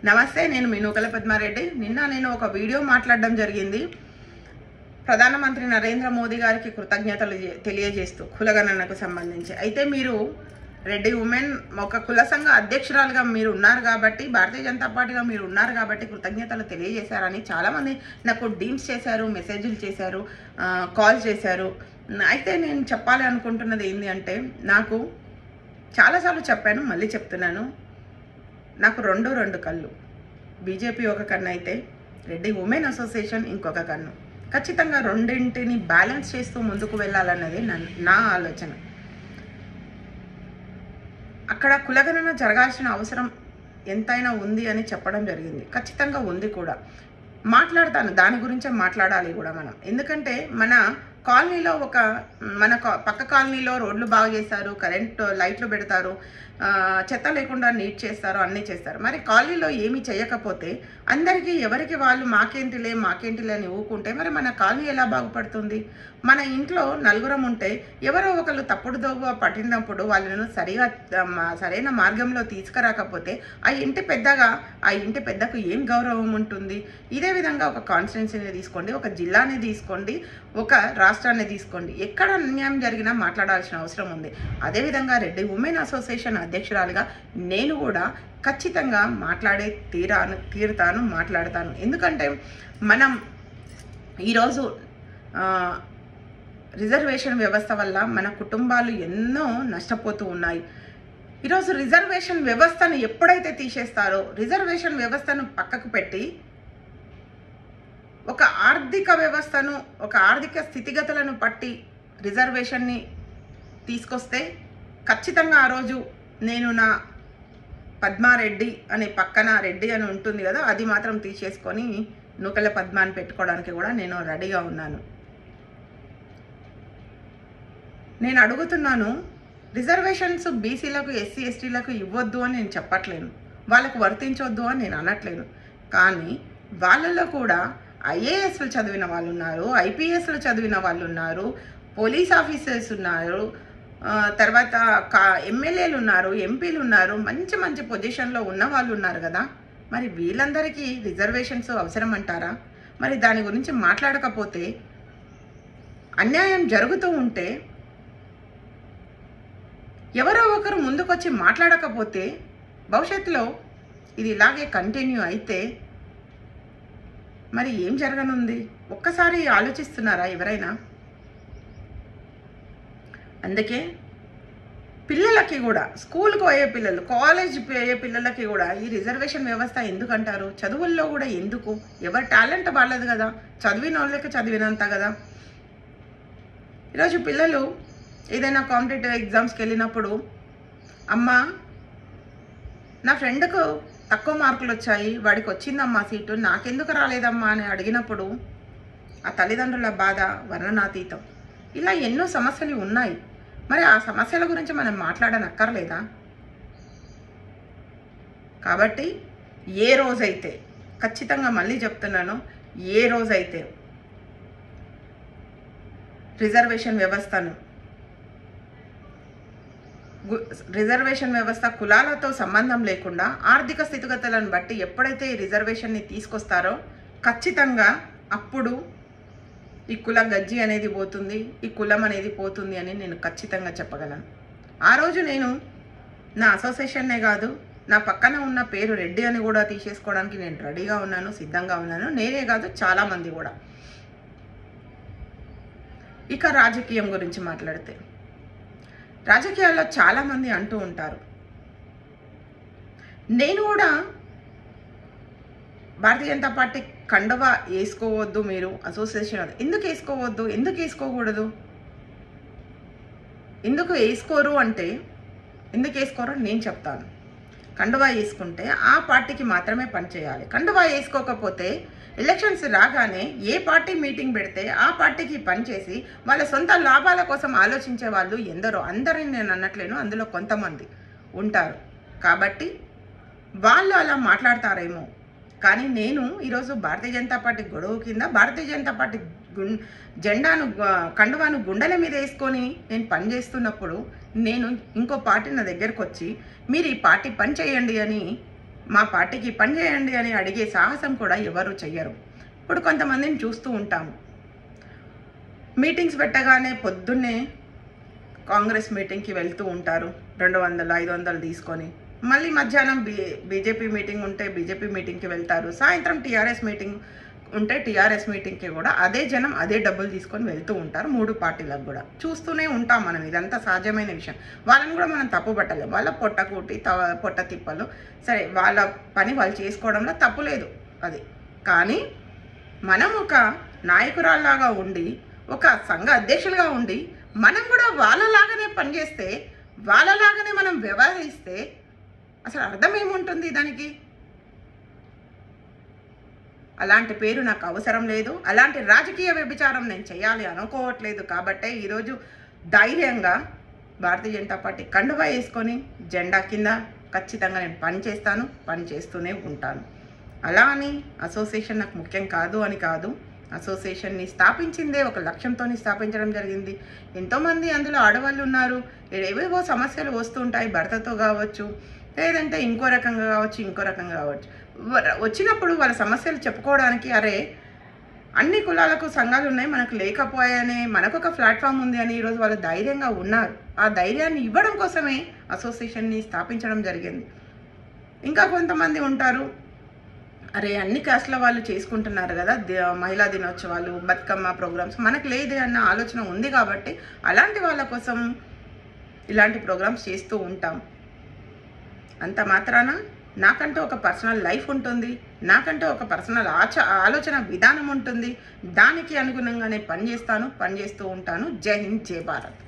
నమస్తే, నేను మీ నూకల పద్మారెడ్డి. నిన్న నేను ఒక వీడియో మాట్లాడడం జరిగింది. ప్రధానమంత్రి నరేంద్ర మోదీ గారికి కృతజ్ఞతలు తెలియజేస్తూ కులగణనకు సంబంధించి. అయితే మీరు రెడ్డి ఉమెన్ ఒక కుల సంఘ అధ్యక్షురాలుగా మీరు ఉన్నారు కాబట్టి, భారతీయ జనతా పార్టీలో మీరు ఉన్నారు కాబట్టి కృతజ్ఞతలు తెలియజేశారని చాలామంది నాకు డీమ్స్ చేశారు, మెసేజ్లు చేశారు, కాల్ చేశారు. అయితే నేను చెప్పాలి అనుకుంటున్నది ఏంటి అంటే, నాకు చాలాసార్లు చెప్పాను, మళ్ళీ చెప్తున్నాను. నాకు రెండు కళ్ళు. బీజేపీ ఒక కన్ను అయితే రెడ్డి ఉమెన్ అసోసియేషన్ ఇంకొక కన్ను. ఖచ్చితంగా రెండింటిని బ్యాలెన్స్ చేస్తూ ముందుకు వెళ్ళాలన్నది నా ఆలోచన. అక్కడ కులగణన జరగాల్సిన అవసరం ఎంతైనా ఉంది అని చెప్పడం జరిగింది. ఖచ్చితంగా ఉంది కూడా. మాట్లాడతాను, దాని గురించే మాట్లాడాలి కూడా మనం. ఎందుకంటే మన కాలనీలో మన పక్క కాలనీలో రోడ్లు బాగు చేస్తారు, కరెంట్ లైట్లు పెడతారు, చెత్త లేకుండా నీట్ చేస్తారు, అన్నీ చేస్తారు. మరి కాలనీలో ఏమీ చేయకపోతే అందరికీ ఎవరికి వాళ్ళు మాకేంటిలే అని ఊకుంటే మరి మన కాలనీ ఎలా బాగుపడుతుంది? మన ఇంట్లో నలుగురం ఉంటే ఎవరో ఒకళ్ళు తప్పుడు దోవ పట్టినప్పుడు వాళ్ళను సరైన మార్గంలో తీసుకురాకపోతే ఆ ఇంటి పెద్దకు ఏం గౌరవం ఉంటుంది? ఇదే విధంగా ఒక కాన్స్టిట్యున్సీని తీసుకోండి, ఒక జిల్లాని తీసుకోండి, ఒక రాష్ట్రాన్ని తీసుకోండి, ఎక్కడ అన్యాయం జరిగినా మాట్లాడాల్సిన అవసరం ఉంది. అదేవిధంగా రెడ్డి ఉమెన్ అసోసియేషన్ అధ్యక్షురాలుగా నేను కూడా ఖచ్చితంగా మాట్లాడతాను. ఎందుకంటే మనం ఈరోజు రిజర్వేషన్ వ్యవస్థ వల్ల మన కుటుంబాలు ఎన్నో నష్టపోతూ ఉన్నాయి. ఈరోజు రిజర్వేషన్ వ్యవస్థను ఎప్పుడైతే తీసేస్తారో, రిజర్వేషన్ వ్యవస్థను పక్కకు పెట్టి ఒక ఆర్థిక వ్యవస్థను, ఒక ఆర్థిక స్థితిగతులను పట్టి రిజర్వేషన్ని తీసుకొస్తే ఖచ్చితంగా ఆ రోజు నేను నా పద్మారెడ్డి అనే పక్కన రెడ్డి అని ఉంటుంది కదా, అది మాత్రం తీసేసుకొని నూకల పద్మాని పెట్టుకోవడానికి కూడా నేను రెడీగా ఉన్నాను. నేను అడుగుతున్నాను, రిజర్వేషన్స్ బీసీలకు, ఎస్సీ ఎస్టీలకు ఇవ్వద్దు అని నేను చెప్పట్లేను, వాళ్ళకు వర్తించొద్దు అని నేను అనట్లేను. కానీ వాళ్ళలో కూడా ఐఏఎస్లు చదివిన వాళ్ళు ఉన్నారు, ఐపీఎస్లు చదివిన వాళ్ళు ఉన్నారు, పోలీస్ ఆఫీసర్స్ ఉన్నారు, తర్వాత ఎమ్మెల్యేలు ఉన్నారు, ఎంపీలు ఉన్నారు, మంచి పొజిషన్లో ఉన్న వాళ్ళు ఉన్నారు కదా. మరి వీళ్ళందరికీ రిజర్వేషన్స్ అవసరం అంటారా? మరి దాని గురించి మాట్లాడకపోతే, అన్యాయం జరుగుతూ ఉంటే ఎవరో ఒకరు ముందుకొచ్చి మాట్లాడకపోతే భవిష్యత్తులో ఇది ఇలాగే కంటిన్యూ అయితే మరి ఏం జరగనుంది? ఒక్కసారి ఆలోచిస్తున్నారా ఎవరైనా? అందుకే పిల్లలకి కూడా, స్కూల్కి పోయే పిల్లలు, కాలేజ్ పోయే పిల్లలకి కూడా ఈ రిజర్వేషన్ వ్యవస్థ ఎందుకంటారు? చదువుల్లో కూడా ఎందుకు? ఎవరి టాలెంట్ వాళ్ళది కదా, చదివిన వాళ్ళకి చదివినంత కదా. ఈరోజు పిల్లలు ఏదైనా కాంపిటేటివ్ ఎగ్జామ్స్కి వెళ్ళినప్పుడు, అమ్మ నా ఫ్రెండ్కు తక్కువ మార్కులు వచ్చాయి, వాడికి వచ్చిందమ్మా సీటు, నాకెందుకు రాలేదమ్మా అని అడిగినప్పుడు ఆ తల్లిదండ్రుల బాధ వర్ణనాతీతం. ఇలా ఎన్నో సమస్యలు ఉన్నాయి. మరి ఆ సమస్యల గురించి మనం మాట్లాడనక్కర్లేదా? కాబట్టి ఏ రోజైతే, ఖచ్చితంగా మళ్ళీ చెప్తున్నాను, ఏ రోజైతే రిజర్వేషన్ వ్యవస్థ కులాలతో సంబంధం లేకుండా ఆర్థిక స్థితిగతులను బట్టి ఎప్పుడైతే ఈ రిజర్వేషన్ని తీసుకొస్తారో ఖచ్చితంగా అప్పుడు ఈ కుల గజ్జి అనేది పోతుంది, ఈ కులం అనేది పోతుంది అని నేను ఖచ్చితంగా చెప్పగలను. ఆ రోజు నేను నా అసోసియేషన్నే కాదు, నా పక్కన ఉన్న పేరు రెడ్డి అని కూడా తీసేసుకోవడానికి నేను రెడీగా ఉన్నాను, సిద్ధంగా ఉన్నాను. నేనే కాదు, చాలామంది కూడా. ఇక రాజకీయం గురించి మాట్లాడితే, రాజకీయాల్లో చాలామంది అంటూ ఉంటారు, నేను కూడా భారతీయ జనతా పార్టీ కండువా వేసుకోవద్దు, మీరు అసోసియేషన్ ఎందుకు వేసుకోవద్దు, ఎందుకు వేసుకోకూడదు, ఎందుకు వేసుకోరు అంటే, ఎందుకు వేసుకోరు నేను చెప్తాను. కండువా వేసుకుంటే ఆ పార్టీకి మాత్రమే పనిచేయాలి. కండువా వేసుకోకపోతే ఎలక్షన్స్ రాగానే ఏ పార్టీ మీటింగ్ పెడితే ఆ పార్టీకి పనిచేసి వాళ్ళ సొంత లాభాల కోసం ఆలోచించే వాళ్ళు ఎందరో, అందరిని నేను అనట్లేను, అందులో కొంతమంది ఉంటారు. కాబట్టి వాళ్ళు అలా మాట్లాడతారేమో. కానీ నేను ఈరోజు భారతీయ జనతా పార్టీ గొడవ కింద భారతీయ జనతా పార్టీ జెండాను, కండువాను గుండెల మీద వేసుకొని నేను పనిచేస్తున్నప్పుడు నేను ఇంకో పార్టీ నా దగ్గరకు వచ్చి మీరు ఈ పార్టీ పని చేయండి అని మా పార్టీకి పని చేయండి అని అడిగే సాహసం కూడా ఎవరు చెయ్యరు. ఇప్పుడు కొంతమందిని చూస్తూ ఉంటాము, మీటింగ్స్ పెట్టగానే పొద్దున్నే కాంగ్రెస్ మీటింగ్కి వెళ్తూ ఉంటారు, 200, 500 తీసుకొని. మళ్ళీ మధ్యాహ్నం బీజేపీ మీటింగ్ ఉంటే బీజేపీ మీటింగ్కి వెళ్తారు. సాయంత్రం టీఆర్ఎస్ మీటింగ్ ఉంటే టీఆర్ఎస్ మీటింగ్కి కూడా అదే జనం అదే డబ్బులు తీసుకొని వెళ్తూ ఉంటారు. 3 పార్టీలకు కూడా చూస్తూనే ఉంటాం మనం. ఇదంతా సహజమైన విషయం. వాళ్ళని కూడా మనం తప్పు పట్టలేము. వాళ్ళ పొట్టకూటి పొట్ట తిప్పలు సరే, వాళ్ళ పని వాళ్ళు చేసుకోవడంలో తప్పు లేదు అది. కానీ మనం ఒక నాయకురాల్లాగా ఉండి, ఒక సంఘ అధ్యక్షులుగా ఉండి, మనం కూడా వాళ్ళలాగానే పనిచేస్తే, వాళ్ళలాగానే మనం వ్యవహరిస్తే అసలు అర్థం ఏముంటుంది దానికి? అలాంటి పేరు నాకు అవసరం లేదు. అలాంటి రాజకీయ వ్యభిచారం నేను చేయాలి అనుకోవట్లేదు. కాబట్టే ఈరోజు ధైర్యంగా భారతీయ జనతా పార్టీ కండువా వేసుకొని జెండా కింద ఖచ్చితంగా నేను పనిచేస్తాను, పని చేస్తూనే ఉంటాను. అలా అని అసోసియేషన్ నాకు ముఖ్యం కాదు అని కాదు. అసోసియేషన్ని స్థాపించిందే ఒక లక్ష్యంతో స్థాపించడం జరిగింది. ఎంతోమంది అందులో ఆడవాళ్ళు ఉన్నారు. ఏవేవో సమస్యలు వస్తుంటాయి, భర్తతో కావచ్చు, లేదంటే ఇంకో రకంగా కావచ్చు. వచ్చినప్పుడు వాళ్ళ సమస్యలు చెప్పుకోవడానికి, అరే అన్ని కులాలకు సంఘాలు ఉన్నాయి, మనకు లేకపోయానే, మనకు ఒక ప్లాట్ఫామ్ ఉంది అని ఈరోజు వాళ్ళు ధైర్యంగా ఉన్నారు. ఆ ధైర్యాన్ని ఇవ్వడం కోసమే అసోసియేషన్ని స్థాపించడం జరిగింది. ఇంకా కొంతమంది ఉంటారు, అరే అన్ని కాస్ట్ల వాళ్ళు చేసుకుంటున్నారు కదా మహిళా దినోత్సవాలు, బతుకమ్మ ప్రోగ్రామ్స్, మనకు లేదు అన్న ఆలోచన ఉంది కాబట్టి అలాంటి వాళ్ళ కోసం ఇలాంటి ప్రోగ్రామ్స్ చేస్తూ ఉంటాం. అంత మాత్రాన నాకంటూ ఒక పర్సనల్ లైఫ్ ఉంటుంది, నాకంటూ ఒక పర్సనల్ ఆలోచన విధానం ఉంటుంది. దానికి అనుగుణంగానే పనిచేస్తూ ఉంటాను. జై హింద్, జై భారత్.